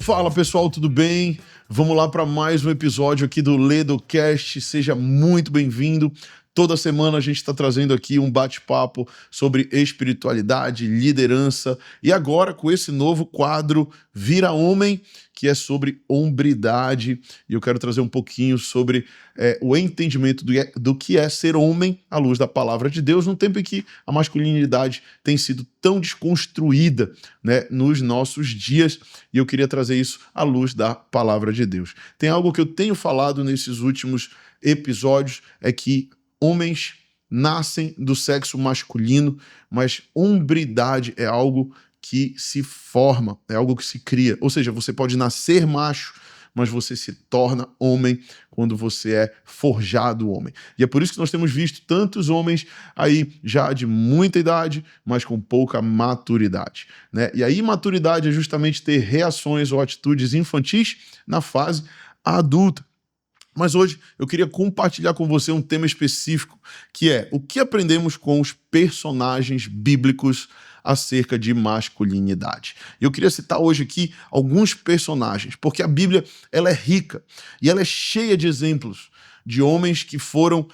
Fala pessoal, tudo bem? Vamos lá para mais um episódio aqui do LedoCast. Seja muito bem-vindo. Toda semana a gente está trazendo aqui um bate-papo sobre espiritualidade, liderança e agora com esse novo quadro Vira Homem, que é sobre hombridade. E eu quero trazer um pouquinho sobre o entendimento do que é ser homem à luz da palavra de Deus, num tempo em que a masculinidade tem sido tão desconstruída, né, nos nossos dias. E eu queria trazer isso à luz da palavra de Deus. Tem algo que eu tenho falado nesses últimos episódios, é que homens nascem do sexo masculino, mas hombridade é algo que se forma, é algo que se cria. Ou seja, você pode nascer macho, mas você se torna homem quando você é forjado homem. E é por isso que nós temos visto tantos homens aí já de muita idade, mas com pouca maturidade, né? E a imaturidade é justamente ter reações ou atitudes infantis na fase adulta. Mas hoje eu queria compartilhar com você um tema específico, que é o que aprendemos com os personagens bíblicos acerca de masculinidade. Eu queria citar hoje aqui alguns personagens, porque a Bíblia ela é rica e ela é cheia de exemplos de homens que foram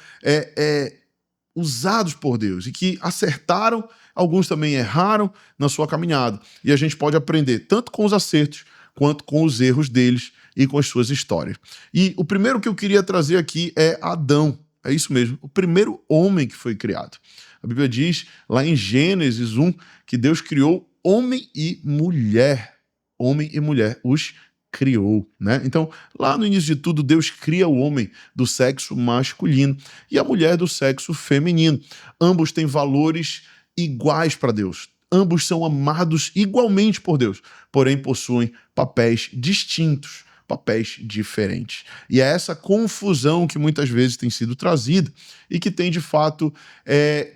usados por Deus e que acertaram, alguns também erraram na sua caminhada. E a gente pode aprender tanto com os acertos quanto com os erros deles e com as suas histórias. E o primeiro que eu queria trazer aqui é Adão. É isso mesmo, o primeiro homem que foi criado. A Bíblia diz lá em Gênesis 1 que Deus criou homem e mulher. Homem e mulher os criou, né? Então, lá no início de tudo, Deus cria o homem do sexo masculino e a mulher do sexo feminino. Ambos têm valores iguais para Deus. Ambos são amados igualmente por Deus, porém possuem papéis distintos, papéis diferentes. E é essa confusão que muitas vezes tem sido trazida e que tem, de fato,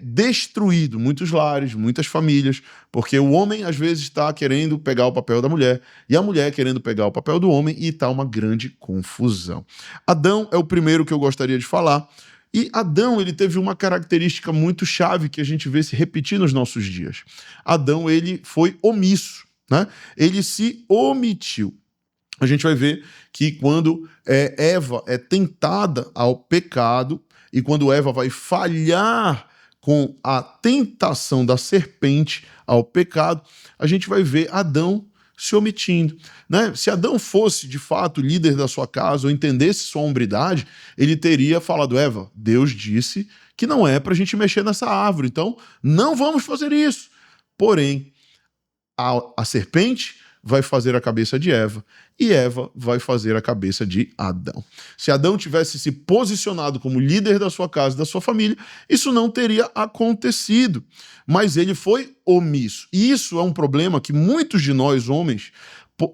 destruído muitos lares, muitas famílias, porque o homem, às vezes, está querendo pegar o papel da mulher e a mulher querendo pegar o papel do homem e está uma grande confusão. Adão é o primeiro que eu gostaria de falar. E Adão, ele teve uma característica muito chave que a gente vê se repetir nos nossos dias. Adão, ele foi omisso, né? Ele se omitiu. A gente vai ver que quando Eva é tentada ao pecado e quando Eva vai falhar com a tentação da serpente ao pecado, a gente vai ver Adão se omitindo, né? Se Adão fosse, de fato, líder da sua casa ou entendesse sua hombridade, ele teria falado, Eva, Deus disse que não é para a gente mexer nessa árvore, então não vamos fazer isso. Porém, a serpente vai fazer a cabeça de Eva e Eva vai fazer a cabeça de Adão. Se Adão tivesse se posicionado como líder da sua casa e da sua família, isso não teria acontecido. Mas ele foi omisso. E isso é um problema que muitos de nós, homens,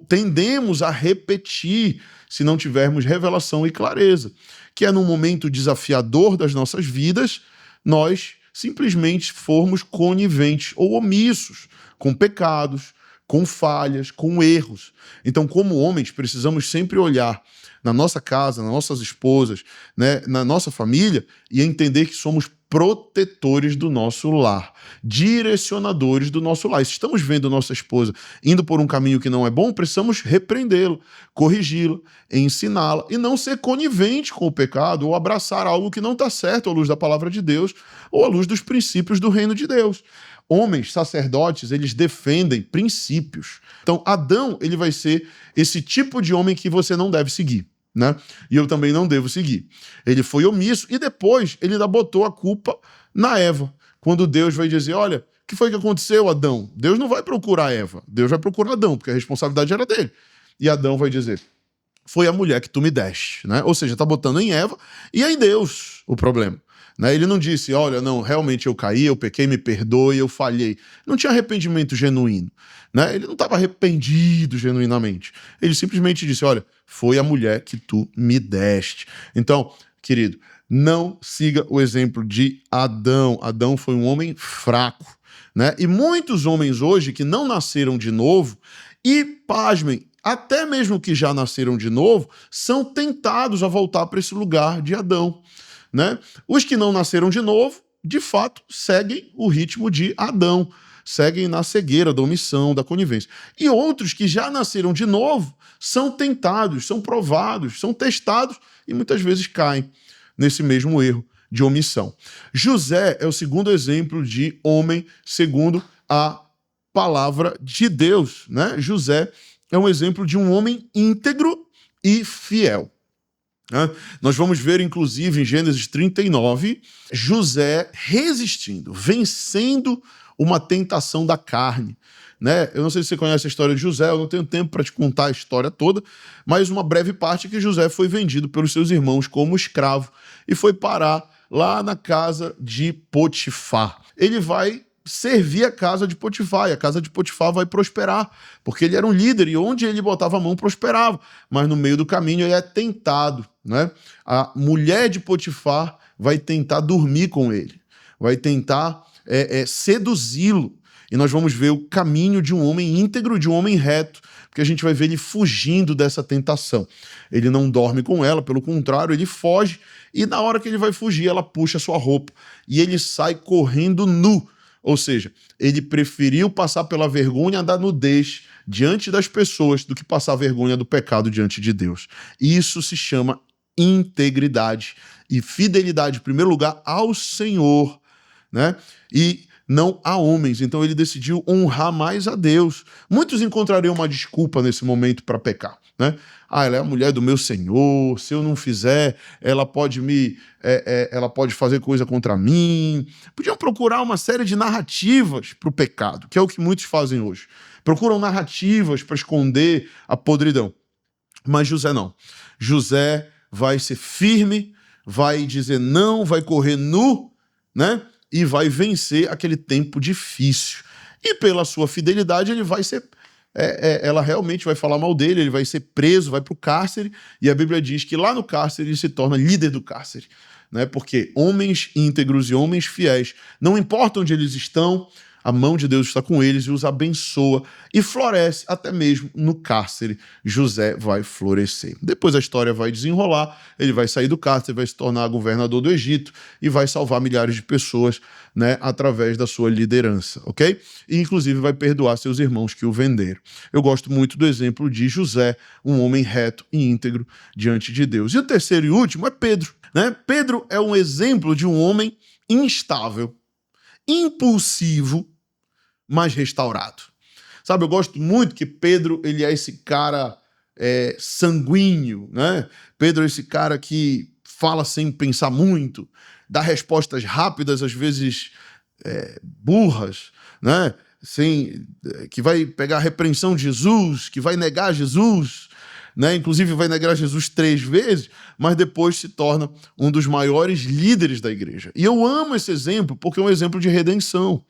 tendemos a repetir se não tivermos revelação e clareza, que é num momento desafiador das nossas vidas, nós simplesmente formos coniventes ou omissos com pecados, com falhas, com erros. Então, como homens, precisamos sempre olhar na nossa casa, nas nossas esposas, né, na nossa família e entender que somos protetores do nosso lar, direcionadores do nosso lar. E se estamos vendo nossa esposa indo por um caminho que não é bom, precisamos repreendê-lo, corrigi-la, ensiná-la e não ser conivente com o pecado ou abraçar algo que não está certo à luz da palavra de Deus ou à luz dos princípios do reino de Deus. Homens, sacerdotes, eles defendem princípios. Então, Adão, ele vai ser esse tipo de homem que você não deve seguir, né? E eu também não devo seguir. Ele foi omisso e depois ele ainda botou a culpa na Eva. Quando Deus vai dizer, olha, o que foi que aconteceu, Adão? Deus não vai procurar Eva, Deus vai procurar Adão, porque a responsabilidade era dele. E Adão vai dizer, foi a mulher que tu me deste, né? Ou seja, tá botando em Eva e é em Deus o problema. Né? Ele não disse, olha, não, realmente eu caí, eu pequei, me perdoe, eu falhei. Não tinha arrependimento genuíno. Né? Ele não estava arrependido genuinamente. Ele simplesmente disse, olha, foi a mulher que tu me deste. Então, querido, não siga o exemplo de Adão. Adão foi um homem fraco. Né? E muitos homens hoje que não nasceram de novo e, pasmem, até mesmo que já nasceram de novo, são tentados a voltar para esse lugar de Adão. Né? Os que não nasceram de novo, de fato, seguem o ritmo de Adão. seguem na cegueira da omissão, da conivência. E outros que já nasceram de novo são tentados, são provados, são testados e muitas vezes caem nesse mesmo erro de omissão. José é o segundo exemplo de homem segundo a palavra de Deus, né? José é um exemplo de um homem íntegro e fiel. Nós vamos ver, inclusive, em Gênesis 39, José resistindo, vencendo uma tentação da carne. Né? Eu não sei se você conhece a história de José, eu não tenho tempo para te contar a história toda, mas uma breve parte é que José foi vendido pelos seus irmãos como escravo e foi parar lá na casa de Potifar. Ele vai servir a casa de Potifar, e a casa de Potifar vai prosperar, porque ele era um líder e onde ele botava a mão prosperava, mas no meio do caminho ele é tentado, né? A mulher de Potifar vai tentar dormir com ele, vai tentar seduzi-lo, e nós vamos ver o caminho de um homem íntegro, de um homem reto, porque a gente vai ver ele fugindo dessa tentação. Ele não dorme com ela, pelo contrário, ele foge, e na hora que ele vai fugir, ela puxa sua roupa, e ele sai correndo nu. Ou seja, ele preferiu passar pela vergonha da nudez diante das pessoas do que passar a vergonha do pecado diante de Deus. Isso se chama integridade e fidelidade, em primeiro lugar, ao Senhor, né? E não a homens. Então ele decidiu honrar mais a Deus. Muitos encontrariam uma desculpa nesse momento para pecar, né? Ela é a mulher do meu Senhor, se eu não fizer, ela pode ela pode fazer coisa contra mim. Podiam procurar uma série de narrativas para o pecado, que é o que muitos fazem hoje. Procuram narrativas para esconder a podridão. Mas José não. José vai ser firme, vai dizer não, vai correr nu, né? E vai vencer aquele tempo difícil. E pela sua fidelidade, ele vai ser... ela realmente vai falar mal dele, ele vai ser preso, vai para o cárcere, e a Bíblia diz que lá no cárcere ele se torna líder do cárcere, né? Porque homens íntegros e homens fiéis, não importa onde eles estão, a mão de Deus está com eles e os abençoa e floresce até mesmo no cárcere. José vai florescer. Depois a história vai desenrolar, ele vai sair do cárcere, vai se tornar governador do Egito e vai salvar milhares de pessoas, né, através da sua liderança, ok? E inclusive vai perdoar seus irmãos que o venderam. Eu gosto muito do exemplo de José, um homem reto e íntegro diante de Deus. E o terceiro e último é Pedro, né? Pedro é um exemplo de um homem instável, impulsivo, mas restaurado. Sabe, eu gosto muito que Pedro, ele é esse cara sanguíneo, né? Pedro é esse cara que fala sem pensar muito, dá respostas rápidas, às vezes burras, né? Que vai pegar a repreensão de Jesus, que vai negar Jesus, né? Inclusive vai negar Jesus 3 vezes, mas depois se torna um dos maiores líderes da igreja. E eu amo esse exemplo porque é um exemplo de redenção.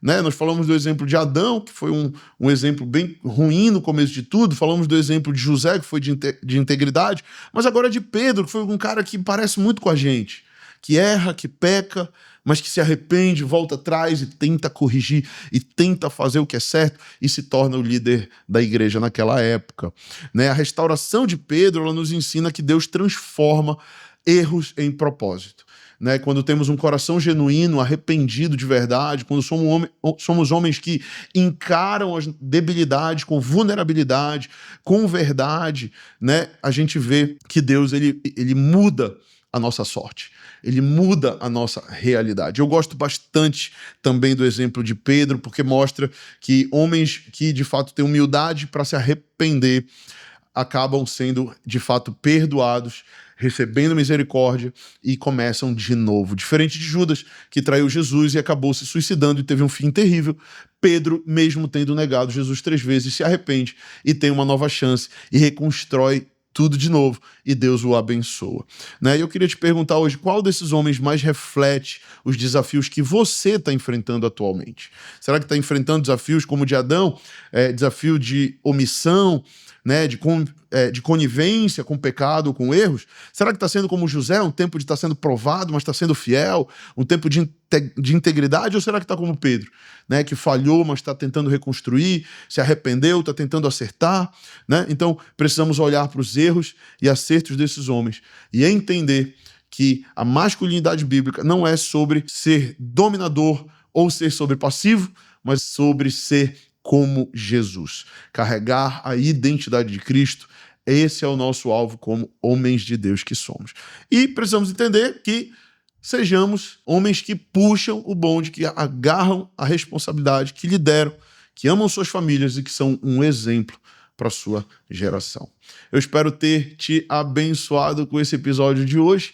Né? Nós falamos do exemplo de Adão, que foi um exemplo bem ruim no começo de tudo, falamos do exemplo de José, que foi de integridade, mas agora de Pedro, que foi um cara que parece muito com a gente, que erra, que peca, mas que se arrepende, volta atrás e tenta corrigir, e tenta fazer o que é certo, e se torna o líder da igreja naquela época. Né? A restauração de Pedro, ela nos ensina que Deus transforma erros em propósito. Né, quando temos um coração genuíno, arrependido de verdade, quando somos homens que encaram as debilidades com vulnerabilidade, com verdade, né, a gente vê que Deus ele muda a nossa sorte, ele muda a nossa realidade. Eu gosto bastante também do exemplo de Pedro, porque mostra que homens que de fato têm humildade para se arrepender acabam sendo de fato perdoados, recebendo misericórdia e começam de novo. Diferente de Judas, que traiu Jesus e acabou se suicidando e teve um fim terrível, Pedro, mesmo tendo negado Jesus 3 vezes, se arrepende e tem uma nova chance e reconstrói tudo de novo e Deus o abençoa. Né? E eu queria te perguntar hoje, qual desses homens mais reflete os desafios que você está enfrentando atualmente? Será que está enfrentando desafios como o de Adão, desafio de omissão, né, de conivência com pecado, com erros? Será que está sendo como José, um tempo de estar sendo provado, mas está sendo fiel, um tempo de integridade? Ou será que está como Pedro, né, que falhou, mas está tentando reconstruir, se arrependeu, está tentando acertar? Né? Então, precisamos olhar para os erros e acertos desses homens e entender que a masculinidade bíblica não é sobre ser dominador ou ser sobre passivo, mas sobre ser como Jesus. Carregar a identidade de Cristo, esse é o nosso alvo como homens de Deus que somos. E precisamos entender que sejamos homens que puxam o bonde, que agarram a responsabilidade, que lideram, que amam suas famílias e que são um exemplo para a sua geração. Eu espero ter te abençoado com esse episódio de hoje.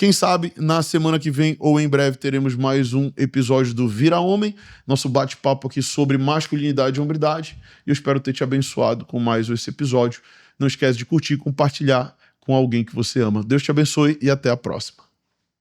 Quem sabe na semana que vem ou em breve teremos mais um episódio do Vira Homem, nosso bate-papo aqui sobre masculinidade e hombridade. E eu espero ter te abençoado com mais esse episódio. Não esquece de curtir e compartilhar com alguém que você ama. Deus te abençoe e até a próxima.